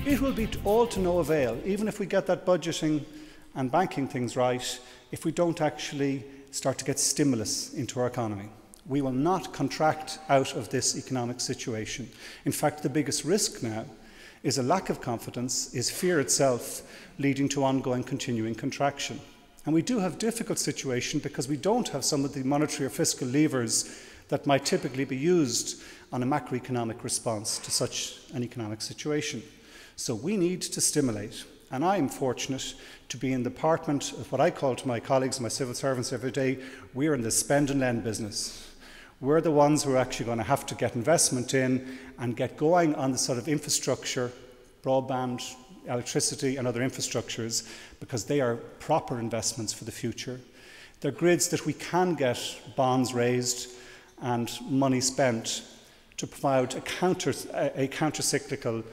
It will be all to no avail, even if we get that budgeting and banking things right, if we don't actually start to get stimulus into our economy. We will not contract out of this economic situation. In fact, the biggest risk now is a lack of confidence, is fear itself, leading to ongoing continuing contraction. And we do have a difficult situation because we don't have some of the monetary or fiscal levers that might typically be used on a macroeconomic response to such an economic situation. So we need to stimulate. And I am fortunate to be in the department of what I call to my colleagues, my civil servants every day, we're in the spend and lend business. We're the ones who are actually going to have to get investment in and get going on the sort of infrastructure, broadband, electricity and other infrastructures, because they are proper investments for the future. They're grids that we can get bonds raised and money spent to provide a counter-cyclical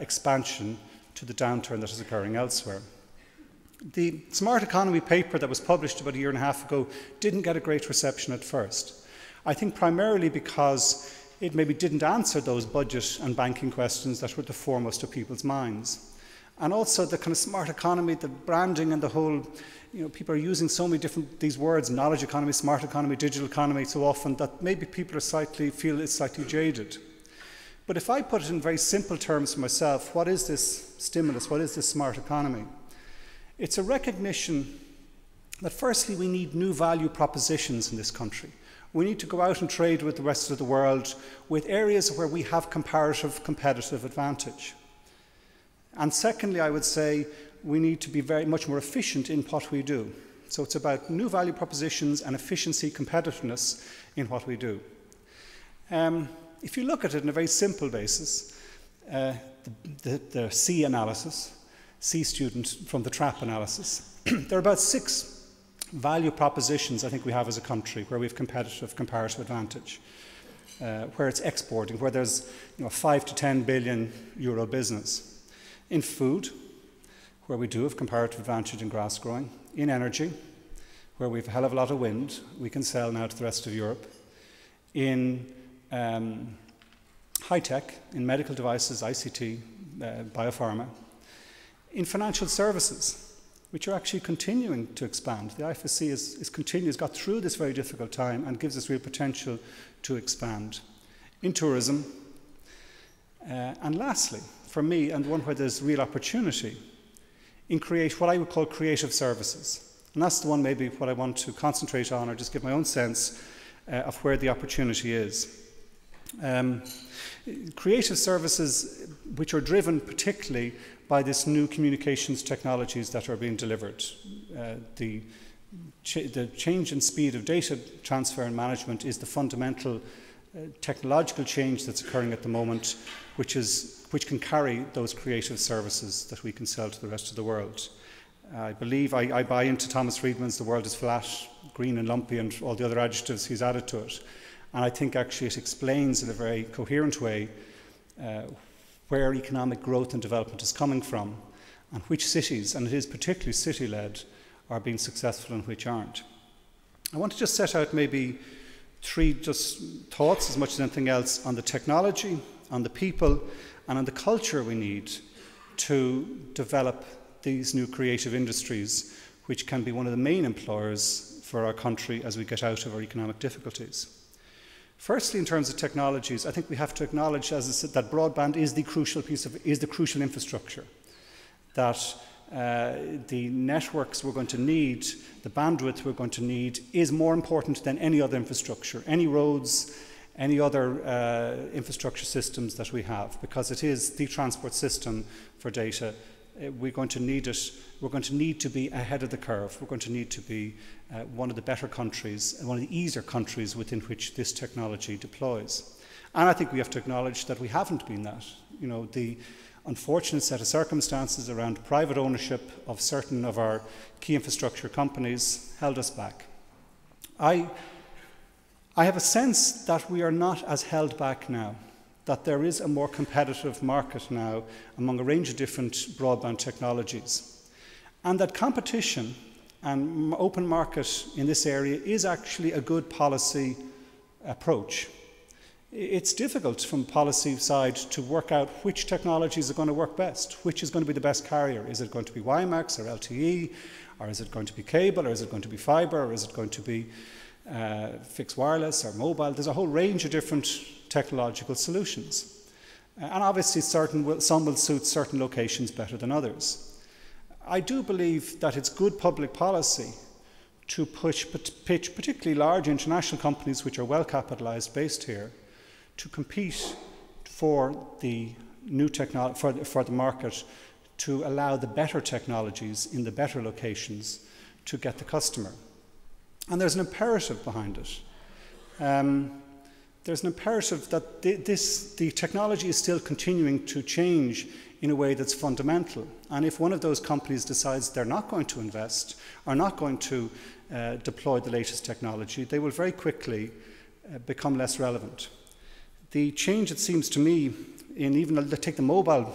expansion to the downturn that is occurring elsewhere. The Smart Economy paper that was published about a year and a half ago didn't get a great reception at first. I think primarily because it maybe didn't answer those budget and banking questions that were the foremost of people's minds. And also the kind of smart economy, the branding and the whole, people are using so many different, these words, knowledge economy, smart economy, digital economy so often that maybe people are feel it's slightly jaded. But if I put it in very simple terms for myself, what is this stimulus? What is this smart economy? It's a recognition that firstly we need new value propositions in this country. We need to go out and trade with the rest of the world with areas where we have competitive advantage. And secondly, I would say we need to be very much more efficient in what we do. So it's about new value propositions and efficiency, competitiveness in what we do. If you look at it in a very simple basis, the C analysis, C student from the TRAP analysis, there are about 6 value propositions I think we have as a country where we have comparative advantage, where it's exporting, where there's a 5 to 10 billion euro business. In food, where we do have comparative advantage in grass growing. In energy, where we have a hell of a lot of wind, we can sell now to the rest of Europe. In high tech, in medical devices, ICT, biopharma. In financial services, which are actually continuing to expand. The IFSC has got through this very difficult time and gives us real potential to expand. In tourism, and lastly, for me, and one where there's real opportunity, in what I would call creative services. And that's the one maybe what I want to concentrate on or just give my own sense of where the opportunity is. Creative services which are driven particularly by this new communications technologies that are being delivered. The change in speed of data transfer and management is the fundamental technological change that's occurring at the moment, which can carry those creative services that we can sell to the rest of the world. I believe I buy into Thomas Friedman's "the world is flat, green and lumpy" and all the other adjectives he's added to it. And I think actually it explains in a very coherent way where economic growth and development is coming from and which cities, and it is particularly city-led, are being successful and which aren't. I want to just set out maybe 3 just thoughts as much as anything else on the technology, on the people, and on the culture we need to develop these new creative industries, which can be one of the main employers for our country as we get out of our economic difficulties. Firstly, in terms of technologies, I think we have to acknowledge, as I said, that broadband is the crucial infrastructure. That the networks we're going to need, the bandwidth we're going to need, is more important than any other infrastructure, any roads, any other infrastructure systems that we have, because it is the transport system for data. We're going to need it. We're going to need to be ahead of the curve. We're going to need to be one of the better countries, one of the easier countries within which this technology deploys. And I think we have to acknowledge that we haven't been that. The unfortunate set of circumstances around private ownership of certain of our key infrastructure companies held us back. I have a sense that we are not as held back now, that there is a more competitive market now among a range of different broadband technologies, and that competition and open market in this area is actually a good policy approach. It's difficult from policy side to work out which technologies are going to work best, which is going to be the best carrier. Is it going to be WiMAX or LTE, or is it going to be cable, or is it going to be fibre, or is it going to be fixed wireless or mobile? There's a whole range of different technological solutions. And obviously some will suit certain locations better than others. I do believe that it's good public policy to pitch particularly large international companies which are well capitalised based here to compete for the new technology, for the market, to allow the better technologies in the better locations to get the customer. And there's an imperative behind it. There's an imperative that the technology is still continuing to change in a way that's fundamental. And if one of those companies decides they're not going to invest, or not going to deploy the latest technology, they will very quickly become less relevant. The change, it seems to me, in even, let's take the mobile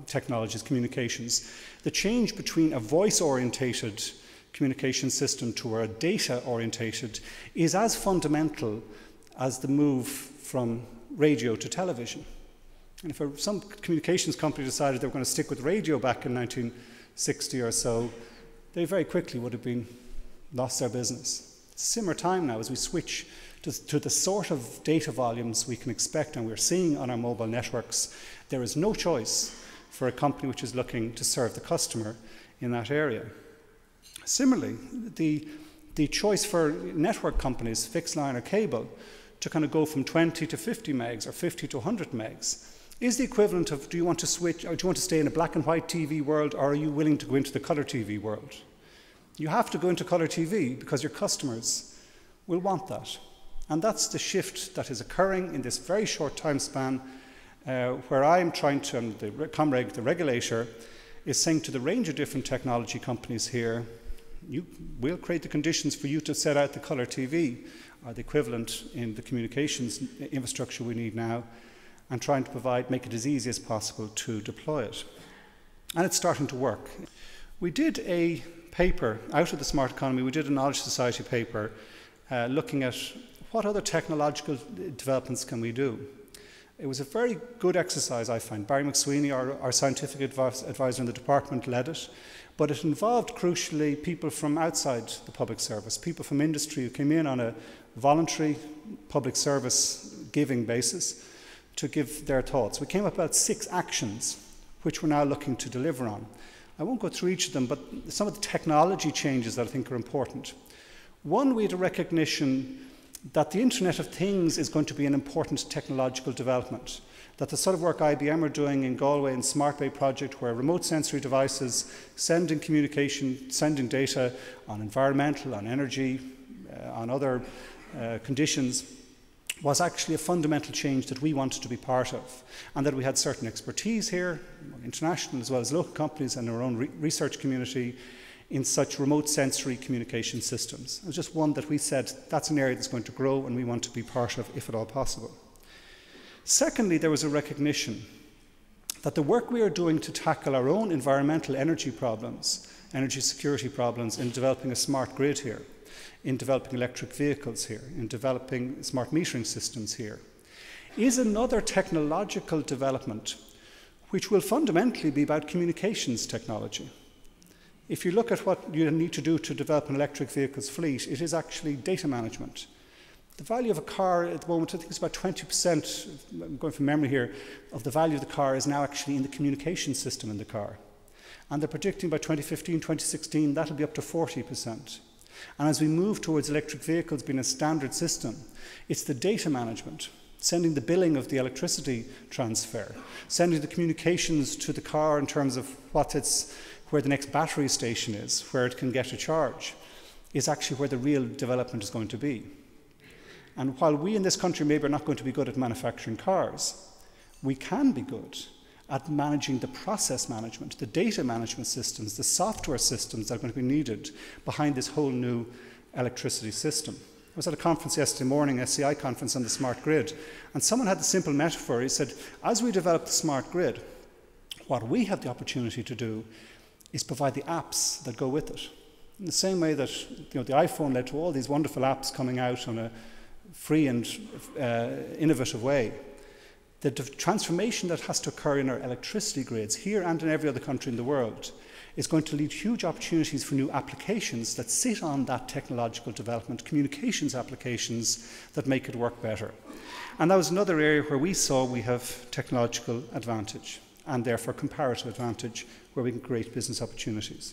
technologies, communications, the change between a voice-orientated communication system to a data-orientated is as fundamental as the move from radio to television. And if some communications company decided they were going to stick with radio back in 1960 or so, they very quickly would have lost their business. It's a similar time now as we switch to the sort of data volumes we can expect and we're seeing on our mobile networks. There is no choice for a company which is looking to serve the customer in that area. Similarly, the choice for network companies, fixed line or cable, to kind of go from 20 to 50 megs or 50 to 100 megs is the equivalent of, do you want to switch, or do you want to stay in a black and white TV world, or are you willing to go into the colour TV world? You have to go into colour TV because your customers will want that. And that's the shift that is occurring in this very short time span, where I am trying to, and the Comreg, the regulator, is saying to the range of different technology companies here, we'll create the conditions for you to set out the colour TV, or the equivalent in the communications infrastructure we need now, and trying to make it as easy as possible to deploy it. And it's starting to work. We did a paper out of the Smart Economy, we did a Knowledge Society paper looking at what other technological developments can we do. It was a very good exercise, I find. Barry McSweeney, our scientific advisor in the department, led it, but it involved, crucially, people from outside the public service, people from industry who came in on a voluntary public service giving basis to give their thoughts. We came up with about 6 actions which we're now looking to deliver on. I won't go through each of them, but some of the technology changes that I think are important. One, we had a recognition that the Internet of Things is going to be an important technological development, that the sort of work IBM are doing in Galway and Smart Bay project, where remote sensory devices sending communication, sending data on environmental, on energy, on other conditions, was actually a fundamental change that we wanted to be part of, and that we had certain expertise here, international as well as local companies and our own research community, in such remote sensory communication systems. It was just one that we said that's an area that's going to grow and we want to be part of, if at all possible. Secondly, there was a recognition that the work we are doing to tackle our own environmental energy problems, energy security problems, in developing a smart grid here, in developing electric vehicles here, in developing smart metering systems here, is another technological development which will fundamentally be about communications technology. If you look at what you need to do to develop an electric vehicles fleet, it is actually data management. The value of a car at the moment, I think it's about 20%, I'm going from memory here, of the value of the car is now actually in the communication system in the car. And they're predicting by 2015, 2016, that'll be up to 40%. And as we move towards electric vehicles being a standard system, it's the data management, sending the billing of the electricity transfer, sending the communications to the car in terms of where the next battery station is, where it can get a charge, is actually where the real development is going to be. And while we in this country maybe are not going to be good at manufacturing cars, we can be good at managing the process management, the data management systems, the software systems that are going to be needed behind this whole new electricity system. I was at a conference yesterday morning, SCI conference on the smart grid, and someone had the simple metaphor. He said, as we develop the smart grid, what we have the opportunity to do is provide the apps that go with it. In the same way that the iPhone led to all these wonderful apps coming out on a free and innovative way, the transformation that has to occur in our electricity grids here and in every other country in the world is going to lead to huge opportunities for new applications that sit on that technological development, communications applications that make it work better. And that was another area where we saw we have technological advantage and therefore comparative advantage where we can create business opportunities.